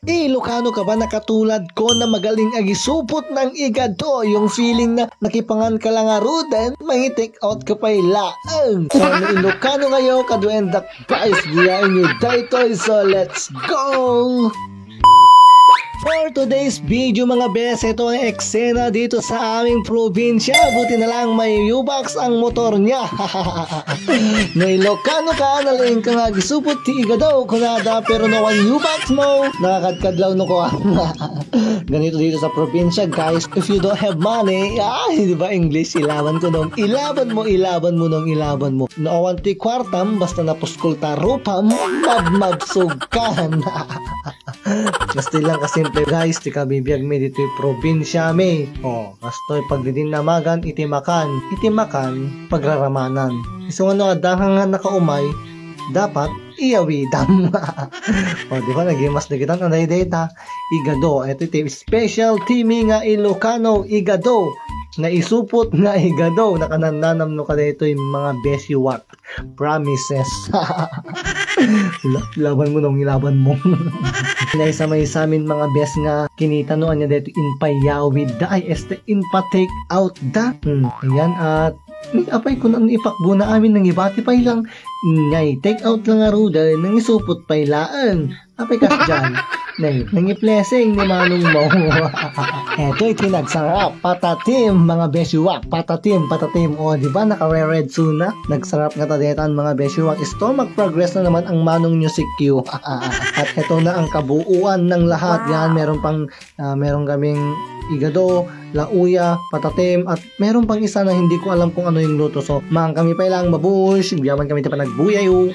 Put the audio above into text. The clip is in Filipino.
Ilocano ka ba na katulad ko na magaling agisupot ng igado? Yung feeling na nakipangan ka lang arudan, mangi-take out ka pa ilaan. So, Ilocano ngayon, kaduendak guys, giyain nyo daytoy. So, let's go! For today's video mga bes, ito ang eksena dito sa aming probinsya. Buti na lang may U-Box ang motor niya. May Ilocano ka, nalaing ka nga gisupot ti igadaw kunada pero nawan U-Box mo. Nakakadkadlaw no ko. Ganito dito sa probinsya guys. If you don't have money, di ba English? Ilaban ko nung ilaban mo nung ilaban mo. Nawan ti kwartam, basta napuskulta rupam, mabsugkan. Basta lang kasimple guys, ti kabibiyag mi dito yung probinsya mi. Kastoy pagdidinamagan, itimakan pagraramanan. So ano adahang nga nakaumay, dapat iyawidam. Di ba nagimas na kitang anay data igado. Ito yung special teaming nga Ilocano igado na isupot nga igado nakanananam no kada ito yung mga besiwat promises. Ilaban mo nung ilaban mo. Naisa may sa amin mga bes nga kinitanoan niya dito in payawid da ay este in pa take out da. Ayan at apay ko na ipakbo na amin ng ibati pa ilang ngay take out lang aruda nang isupot pa ilaan. Apay kas dyan. Nang i-blessing ni manong mo. Eto itinagsarap patatim mga besyuwak. Patatim. O diba naka-red na? Nagsarap nga tadetan mga besyuwak. Stomach progress na naman ang manong nyo si Q. At eto na ang kabuuan ng lahat. Yan meron kaming igado, lauya, patatim, at meron pang isa na hindi ko alam kung ano yung luto. So, kami pa ilang mabush, biyaman kami pa nagbuyayo.